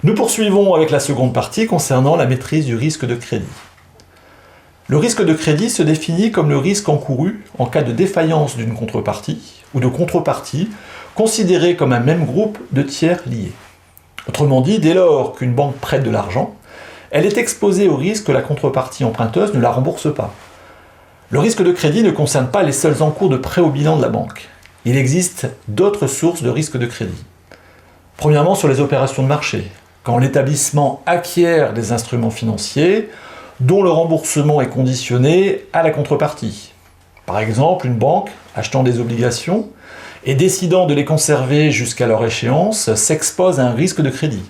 Nous poursuivons avec la seconde partie concernant la maîtrise du risque de crédit. Le risque de crédit se définit comme le risque encouru en cas de défaillance d'une contrepartie ou de contrepartie considérée comme un même groupe de tiers liés. Autrement dit, dès lors qu'une banque prête de l'argent, elle est exposée au risque que la contrepartie emprunteuse ne la rembourse pas. Le risque de crédit ne concerne pas les seuls encours de prêt au bilan de la banque. Il existe d'autres sources de risque de crédit. Premièrement, sur les opérations de marché, quand l'établissement acquiert des instruments financiers dont le remboursement est conditionné à la contrepartie. Par exemple, une banque achetant des obligations et décidant de les conserver jusqu'à leur échéance s'expose à un risque de crédit,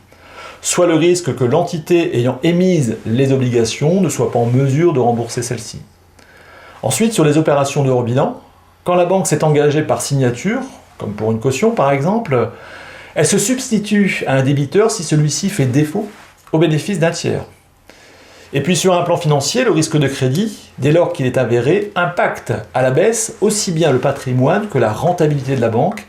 soit le risque que l'entité ayant émise les obligations ne soit pas en mesure de rembourser celles-ci. Ensuite, sur les opérations de hors-bilan, quand la banque s'est engagée par signature, comme pour une caution par exemple, elle se substitue à un débiteur si celui-ci fait défaut au bénéfice d'un tiers. Et puis sur un plan financier, le risque de crédit, dès lors qu'il est avéré, impacte à la baisse aussi bien le patrimoine que la rentabilité de la banque,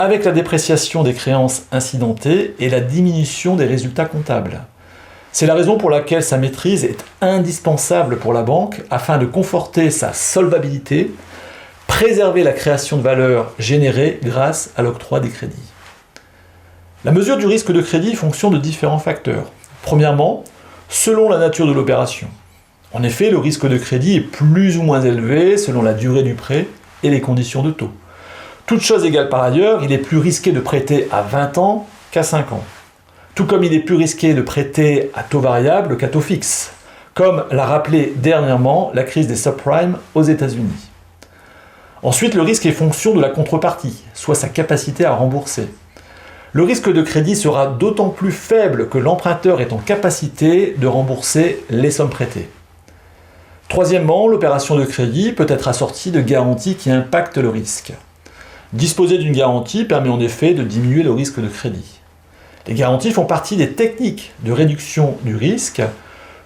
avec la dépréciation des créances incidentées et la diminution des résultats comptables. C'est la raison pour laquelle sa maîtrise est indispensable pour la banque afin de conforter sa solvabilité, préserver la création de valeur générée grâce à l'octroi des crédits. La mesure du risque de crédit fonctionne de différents facteurs. Premièrement, selon la nature de l'opération. En effet, le risque de crédit est plus ou moins élevé selon la durée du prêt et les conditions de taux. Toute chose égale par ailleurs, il est plus risqué de prêter à 20 ans qu'à 5 ans. Tout comme il est plus risqué de prêter à taux variable qu'à taux fixe, comme l'a rappelé dernièrement la crise des subprimes aux États-Unis. Ensuite, le risque est fonction de la contrepartie, soit sa capacité à rembourser. Le risque de crédit sera d'autant plus faible que l'emprunteur est en capacité de rembourser les sommes prêtées. Troisièmement, l'opération de crédit peut être assortie de garanties qui impactent le risque. Disposer d'une garantie permet en effet de diminuer le risque de crédit. Les garanties font partie des techniques de réduction du risque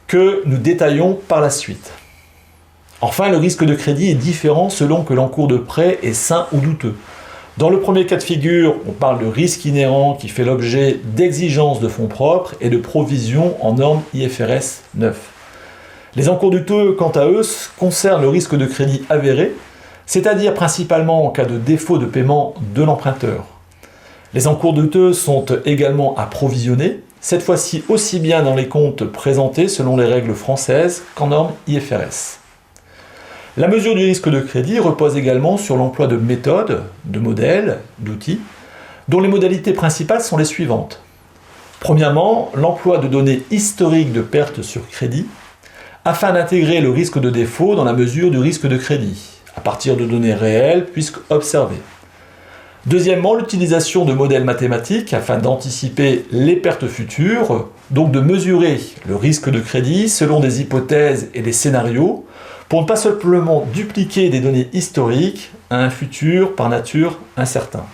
que nous détaillons par la suite. Enfin, le risque de crédit est différent selon que l'encours de prêt est sain ou douteux. Dans le premier cas de figure, on parle de risque inhérent qui fait l'objet d'exigences de fonds propres et de provisions en normes IFRS 9. Les encours douteux, quant à eux, concernent le risque de crédit avéré, c'est-à-dire principalement en cas de défaut de paiement de l'emprunteur. Les encours douteux sont également à provisionner, cette fois-ci aussi bien dans les comptes présentés selon les règles françaises qu'en normes IFRS. La mesure du risque de crédit repose également sur l'emploi de méthodes, de modèles, d'outils, dont les modalités principales sont les suivantes. Premièrement, l'emploi de données historiques de perte sur crédit, afin d'intégrer le risque de défaut dans la mesure du risque de crédit, à partir de données réelles puisque observées. Deuxièmement, l'utilisation de modèles mathématiques afin d'anticiper les pertes futures, donc de mesurer le risque de crédit selon des hypothèses et des scénarios, pour ne pas simplement dupliquer des données historiques à un futur par nature incertain.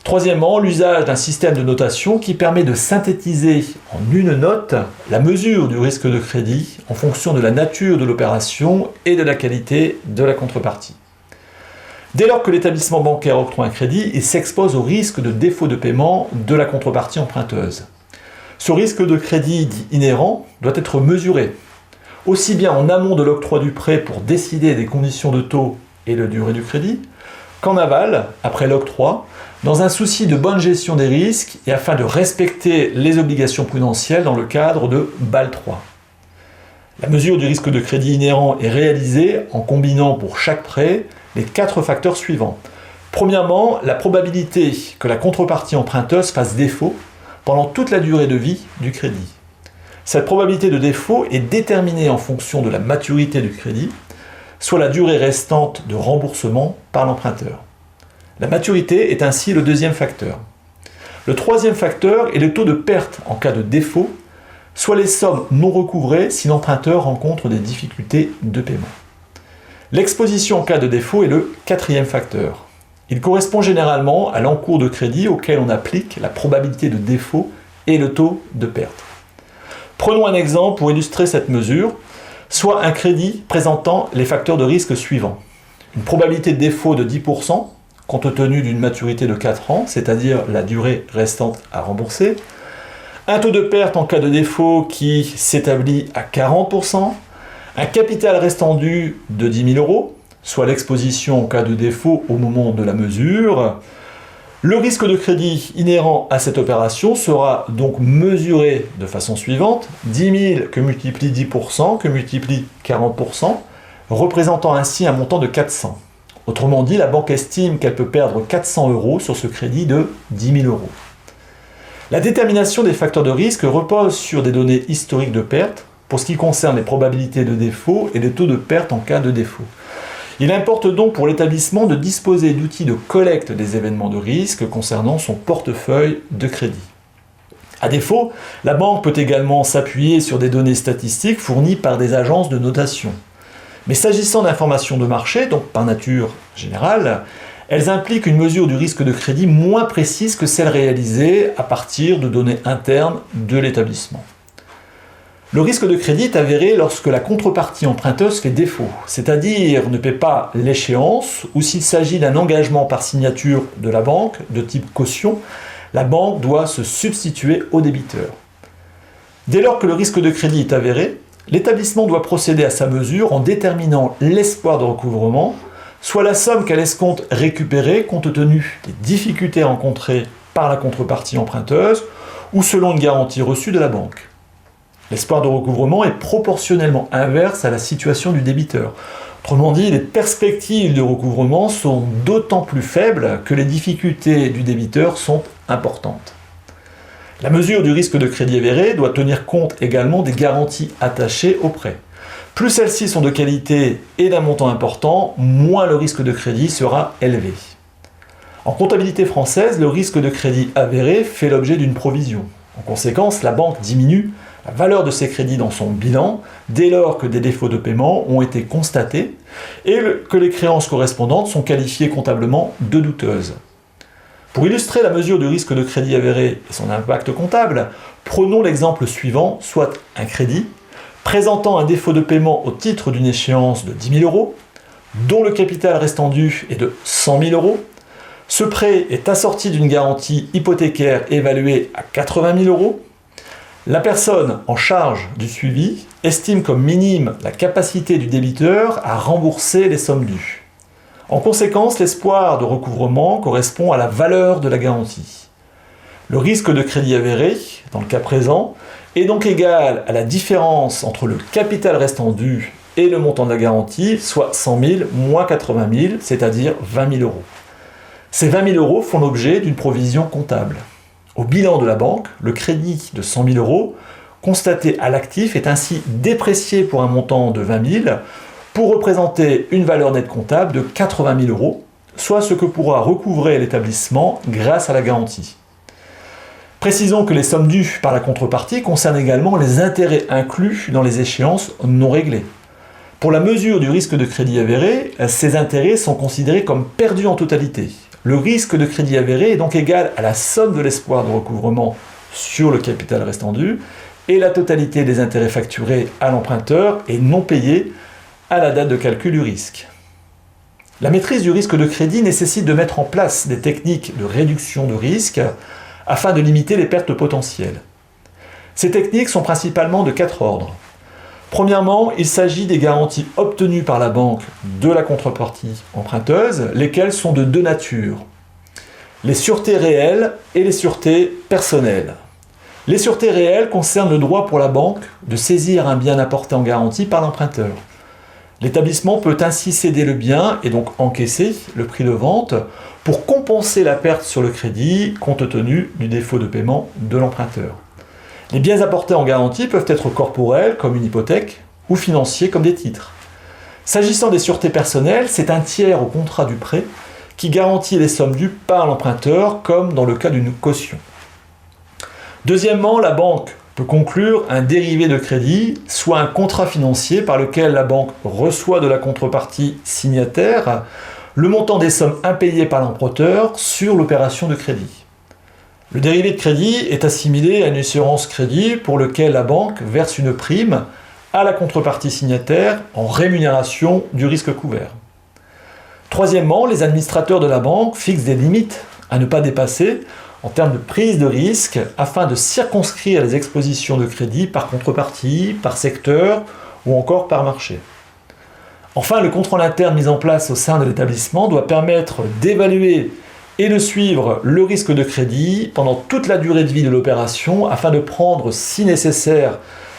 Troisièmement, l'usage d'un système de notation qui permet de synthétiser en une note la mesure du risque de crédit en fonction de la nature de l'opération et de la qualité de la contrepartie. Dès lors que l'établissement bancaire octroie un crédit, il s'expose au risque de défaut de paiement de la contrepartie emprunteuse. Ce risque de crédit dit inhérent doit être mesuré, aussi bien en amont de l'octroi du prêt pour décider des conditions de taux et de durée du crédit, qu'en aval, après l'octroi, dans un souci de bonne gestion des risques et afin de respecter les obligations prudentielles dans le cadre de BAL 3. La mesure du risque de crédit inhérent est réalisée en combinant pour chaque prêt les 4 facteurs suivants. Premièrement, la probabilité que la contrepartie emprunteuse fasse défaut pendant toute la durée de vie du crédit. Cette probabilité de défaut est déterminée en fonction de la maturité du crédit, soit la durée restante de remboursement par l'emprunteur. La maturité est ainsi le deuxième facteur. Le troisième facteur est le taux de perte en cas de défaut, soit les sommes non recouvrées si l'emprunteur rencontre des difficultés de paiement. L'exposition en cas de défaut est le quatrième facteur. Il correspond généralement à l'encours de crédit auquel on applique la probabilité de défaut et le taux de perte. Prenons un exemple pour illustrer cette mesure, soit un crédit présentant les facteurs de risque suivants. Une probabilité de défaut de 10%, compte tenu d'une maturité de 4 ans, c'est-à-dire la durée restante à rembourser, un taux de perte en cas de défaut qui s'établit à 40%, un capital restant dû de 10 000 euros, soit l'exposition en cas de défaut au moment de la mesure. Le risque de crédit inhérent à cette opération sera donc mesuré de façon suivante, 10 000 que multiplie 10%, que multiplie 40%, représentant ainsi un montant de 400. Autrement dit, la banque estime qu'elle peut perdre 400 euros sur ce crédit de 10 000 euros. La détermination des facteurs de risque repose sur des données historiques de perte pour ce qui concerne les probabilités de défaut et les taux de perte en cas de défaut. Il importe donc pour l'établissement de disposer d'outils de collecte des événements de risque concernant son portefeuille de crédit. À défaut, la banque peut également s'appuyer sur des données statistiques fournies par des agences de notation. Mais s'agissant d'informations de marché, donc par nature générale, elles impliquent une mesure du risque de crédit moins précise que celle réalisée à partir de données internes de l'établissement. Le risque de crédit est avéré lorsque la contrepartie emprunteuse fait défaut, c'est-à-dire ne paie pas l'échéance, ou s'il s'agit d'un engagement par signature de la banque de type caution, la banque doit se substituer au débiteur. Dès lors que le risque de crédit est avéré, l'établissement doit procéder à sa mesure en déterminant l'espoir de recouvrement, soit la somme qu'elle escompte récupérer compte tenu des difficultés rencontrées par la contrepartie emprunteuse ou selon une garantie reçue de la banque. L'espoir de recouvrement est proportionnellement inverse à la situation du débiteur. Autrement dit, les perspectives de recouvrement sont d'autant plus faibles que les difficultés du débiteur sont importantes. La mesure du risque de crédit avéré doit tenir compte également des garanties attachées au prêt. Plus celles-ci sont de qualité et d'un montant important, moins le risque de crédit sera élevé. En comptabilité française, le risque de crédit avéré fait l'objet d'une provision. En conséquence, la banque diminue la valeur de ses crédits dans son bilan dès lors que des défauts de paiement ont été constatés et que les créances correspondantes sont qualifiées comptablement de douteuses. Pour illustrer la mesure du risque de crédit avéré et son impact comptable, prenons l'exemple suivant, soit un crédit présentant un défaut de paiement au titre d'une échéance de 10 000 euros, dont le capital restant dû est de 100 000 euros. Ce prêt est assorti d'une garantie hypothécaire évaluée à 80 000 euros. La personne en charge du suivi estime comme minime la capacité du débiteur à rembourser les sommes dues. En conséquence, l'espoir de recouvrement correspond à la valeur de la garantie. Le risque de crédit avéré, dans le cas présent, est donc égal à la différence entre le capital restant dû et le montant de la garantie, soit 100 000 moins 80 000, c'est-à-dire 20 000 euros. Ces 20 000 euros font l'objet d'une provision comptable. Au bilan de la banque, le crédit de 100 000 euros constaté à l'actif est ainsi déprécié pour un montant de 20 000 pour représenter une valeur nette comptable de 80 000 euros, soit ce que pourra recouvrer l'établissement grâce à la garantie. Précisons que les sommes dues par la contrepartie concernent également les intérêts inclus dans les échéances non réglées. Pour la mesure du risque de crédit avéré, ces intérêts sont considérés comme perdus en totalité. Le risque de crédit avéré est donc égal à la somme de l'espoir de recouvrement sur le capital restant dû et la totalité des intérêts facturés à l'emprunteur et non payés à la date de calcul du risque. La maîtrise du risque de crédit nécessite de mettre en place des techniques de réduction de risque afin de limiter les pertes potentielles. Ces techniques sont principalement de 4 ordres. Premièrement, il s'agit des garanties obtenues par la banque de la contrepartie emprunteuse, lesquelles sont de deux natures. Les sûretés réelles et les sûretés personnelles. Les sûretés réelles concernent le droit pour la banque de saisir un bien apporté en garantie par l'emprunteur. L'établissement peut ainsi céder le bien et donc encaisser le prix de vente pour compenser la perte sur le crédit compte tenu du défaut de paiement de l'emprunteur. Les biens apportés en garantie peuvent être corporels, comme une hypothèque, ou financiers, comme des titres. S'agissant des sûretés personnelles, c'est un tiers au contrat du prêt qui garantit les sommes dues par l'emprunteur, comme dans le cas d'une caution. Deuxièmement, la banque peut conclure un dérivé de crédit, soit un contrat financier par lequel la banque reçoit de la contrepartie signataire le montant des sommes impayées par l'emprunteur sur l'opération de crédit. Le dérivé de crédit est assimilé à une assurance crédit pour lequel la banque verse une prime à la contrepartie signataire en rémunération du risque couvert. Troisièmement, les administrateurs de la banque fixent des limites à ne pas dépasser en termes de prise de risque afin de circonscrire les expositions de crédit par contrepartie, par secteur ou encore par marché. Enfin, le contrôle interne mis en place au sein de l'établissement doit permettre d'évaluer et de suivre le risque de crédit pendant toute la durée de vie de l'opération afin de prendre, si nécessaire,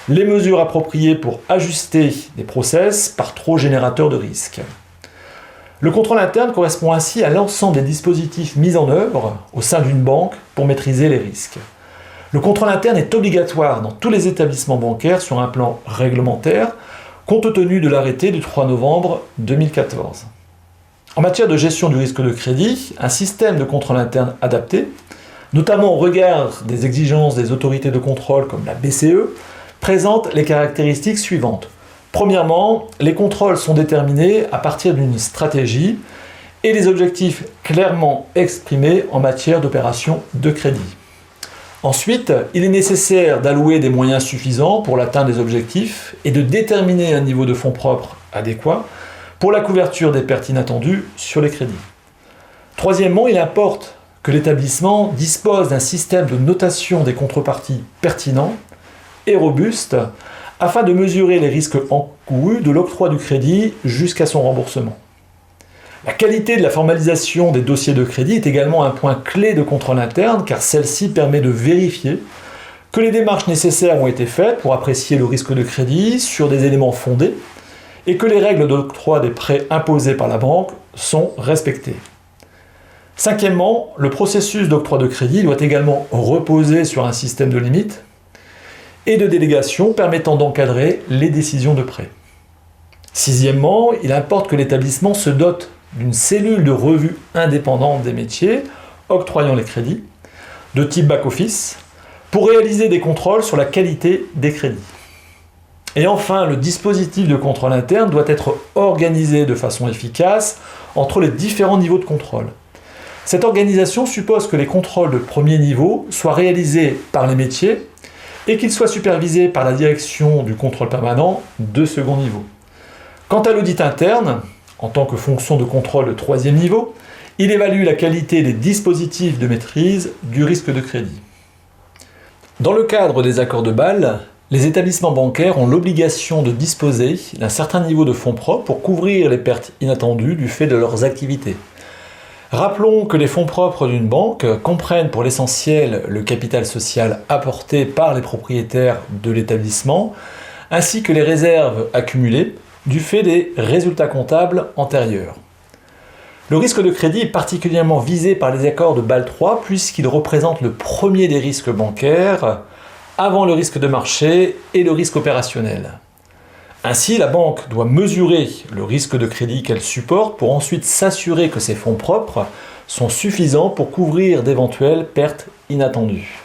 les mesures appropriées pour ajuster les process par trop générateurs de risque. Le contrôle interne correspond ainsi à l'ensemble des dispositifs mis en œuvre au sein d'une banque pour maîtriser les risques. Le contrôle interne est obligatoire dans tous les établissements bancaires sur un plan réglementaire, compte tenu de l'arrêté du 3 novembre 2014. En matière de gestion du risque de crédit, un système de contrôle interne adapté, notamment au regard des exigences des autorités de contrôle comme la BCE, présente les caractéristiques suivantes. Premièrement, les contrôles sont déterminés à partir d'une stratégie et des objectifs clairement exprimés en matière d'opération de crédit. Ensuite, il est nécessaire d'allouer des moyens suffisants pour l'atteinte des objectifs et de déterminer un niveau de fonds propres adéquat pour la couverture des pertes inattendues sur les crédits. Troisièmement, il importe que l'établissement dispose d'un système de notation des contreparties pertinent et robuste afin de mesurer les risques encourus de l'octroi du crédit jusqu'à son remboursement. La qualité de la formalisation des dossiers de crédit est également un point clé de contrôle interne car celle-ci permet de vérifier que les démarches nécessaires ont été faites pour apprécier le risque de crédit sur des éléments fondés et que les règles d'octroi des prêts imposées par la banque sont respectées. Cinquièmement, le processus d'octroi de crédit doit également reposer sur un système de limites et de délégation permettant d'encadrer les décisions de prêt. Sixièmement, il importe que l'établissement se dote d'une cellule de revue indépendante des métiers octroyant les crédits, de type back-office, pour réaliser des contrôles sur la qualité des crédits. Et enfin, le dispositif de contrôle interne doit être organisé de façon efficace entre les différents niveaux de contrôle. Cette organisation suppose que les contrôles de premier niveau soient réalisés par les métiers et qu'ils soient supervisés par la direction du contrôle permanent de second niveau. Quant à l'audit interne, en tant que fonction de contrôle de troisième niveau, il évalue la qualité des dispositifs de maîtrise du risque de crédit. Dans le cadre des accords de Bâle, les établissements bancaires ont l'obligation de disposer d'un certain niveau de fonds propres pour couvrir les pertes inattendues du fait de leurs activités. Rappelons que les fonds propres d'une banque comprennent pour l'essentiel le capital social apporté par les propriétaires de l'établissement, ainsi que les réserves accumulées du fait des résultats comptables antérieurs. Le risque de crédit est particulièrement visé par les accords de Bâle III puisqu'il représente le premier des risques bancaires avant le risque de marché et le risque opérationnel. Ainsi, la banque doit mesurer le risque de crédit qu'elle supporte pour ensuite s'assurer que ses fonds propres sont suffisants pour couvrir d'éventuelles pertes inattendues.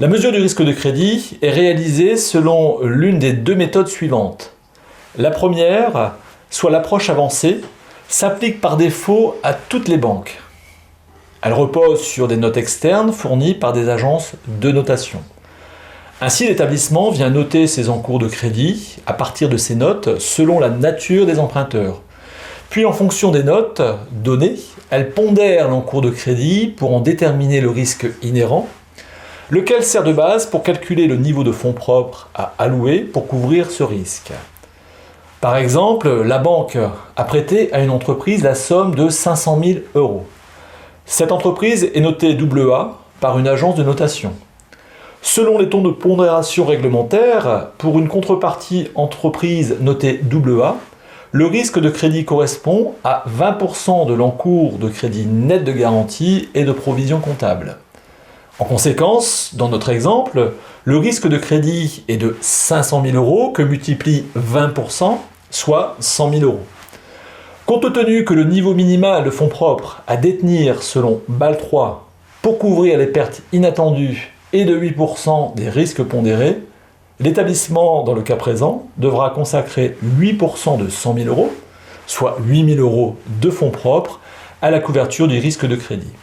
La mesure du risque de crédit est réalisée selon l'une des deux méthodes suivantes. La première, soit l'approche avancée, s'applique par défaut à toutes les banques. Elle repose sur des notes externes fournies par des agences de notation. Ainsi, l'établissement vient noter ses encours de crédit à partir de ces notes selon la nature des emprunteurs. Puis, en fonction des notes données, elle pondère l'encours de crédit pour en déterminer le risque inhérent, lequel sert de base pour calculer le niveau de fonds propres à allouer pour couvrir ce risque. Par exemple, la banque a prêté à une entreprise la somme de 500 000 €. Cette entreprise est notée AA par une agence de notation. Selon les taux de pondération réglementaires, pour une contrepartie entreprise notée AA, le risque de crédit correspond à 20% de l'encours de crédit net de garantie et de provision comptable. En conséquence, dans notre exemple, le risque de crédit est de 500 000 € que multiplie 20%, soit 100 000 €. Compte tenu que le niveau minimal de fonds propres à détenir selon Bâle III pour couvrir les pertes inattendues est de 8% des risques pondérés, l'établissement, dans le cas présent, devra consacrer 8% de 100 000 €, soit 8 000 € de fonds propres, à la couverture du risque de crédit.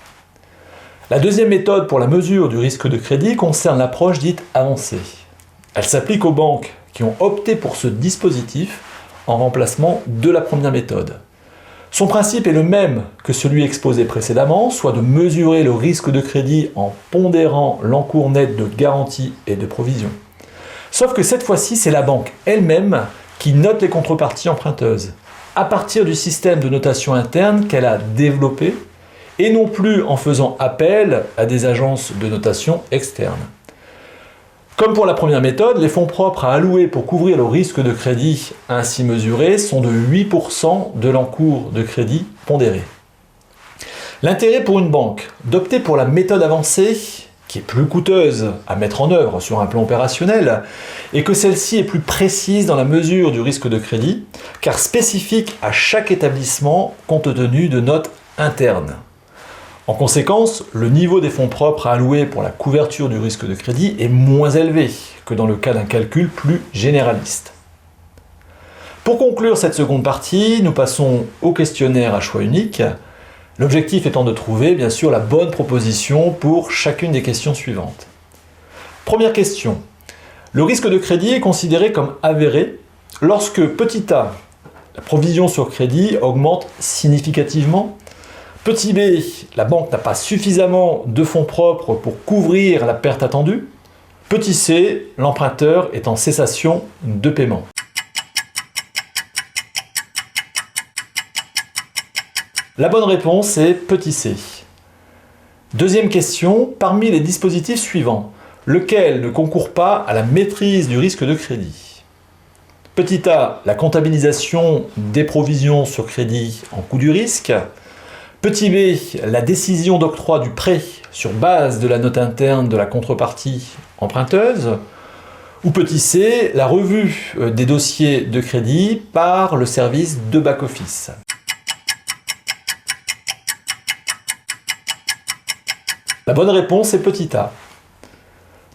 La deuxième méthode pour la mesure du risque de crédit concerne l'approche dite avancée. Elle s'applique aux banques qui ont opté pour ce dispositif en remplacement de la première méthode. Son principe est le même que celui exposé précédemment, soit de mesurer le risque de crédit en pondérant l'encours net de garantie et de provision. Sauf que cette fois-ci, c'est la banque elle-même qui note les contreparties emprunteuses, à partir du système de notation interne qu'elle a développé, et non plus en faisant appel à des agences de notation externes. Comme pour la première méthode, les fonds propres à allouer pour couvrir le risque de crédit ainsi mesuré sont de 8% de l'encours de crédit pondéré. L'intérêt pour une banque d'opter pour la méthode avancée, qui est plus coûteuse à mettre en œuvre sur un plan opérationnel, et que celle-ci est plus précise dans la mesure du risque de crédit, car spécifique à chaque établissement compte tenu de notes internes. En conséquence, le niveau des fonds propres à allouer pour la couverture du risque de crédit est moins élevé que dans le cas d'un calcul plus généraliste. Pour conclure cette seconde partie, nous passons au questionnaire à choix unique, l'objectif étant de trouver bien sûr la bonne proposition pour chacune des questions suivantes. Première question. Le risque de crédit est considéré comme avéré lorsque petit a, la provision sur crédit augmente significativement. Petit b, la banque n'a pas suffisamment de fonds propres pour couvrir la perte attendue. Petit c, l'emprunteur est en cessation de paiement. La bonne réponse est petit c. Deuxième question, parmi les dispositifs suivants, lequel ne concourt pas à la maîtrise du risque de crédit? Petit a, la comptabilisation des provisions sur crédit en coût du risque. Petit b, la décision d'octroi du prêt sur base de la note interne de la contrepartie emprunteuse. Ou petit c, la revue des dossiers de crédit par le service de back-office. La bonne réponse est petit a.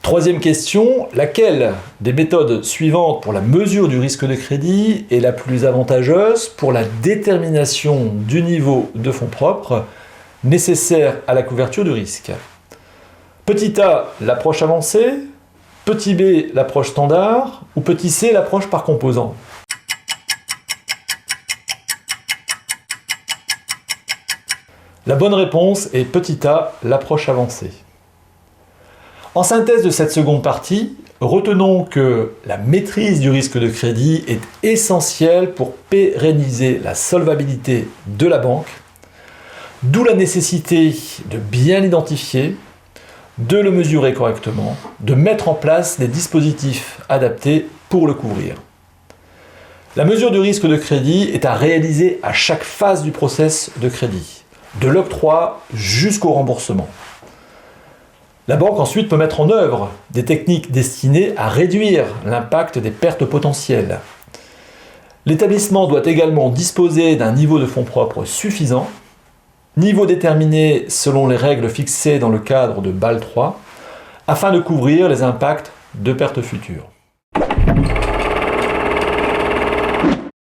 Troisième question, laquelle des méthodes suivantes pour la mesure du risque de crédit est la plus avantageuse pour la détermination du niveau de fonds propres nécessaire à la couverture du risque? Petit a, l'approche avancée, petit b, l'approche standard, ou petit c, l'approche par composants? La bonne réponse est petit a, l'approche avancée. En synthèse de cette seconde partie, retenons que la maîtrise du risque de crédit est essentielle pour pérenniser la solvabilité de la banque, d'où la nécessité de bien l'identifier, de le mesurer correctement, de mettre en place des dispositifs adaptés pour le couvrir. La mesure du risque de crédit est à réaliser à chaque phase du process de crédit, de l'octroi jusqu'au remboursement. La banque ensuite peut mettre en œuvre des techniques destinées à réduire l'impact des pertes potentielles. L'établissement doit également disposer d'un niveau de fonds propres suffisant, niveau déterminé selon les règles fixées dans le cadre de Bâle III, afin de couvrir les impacts de pertes futures.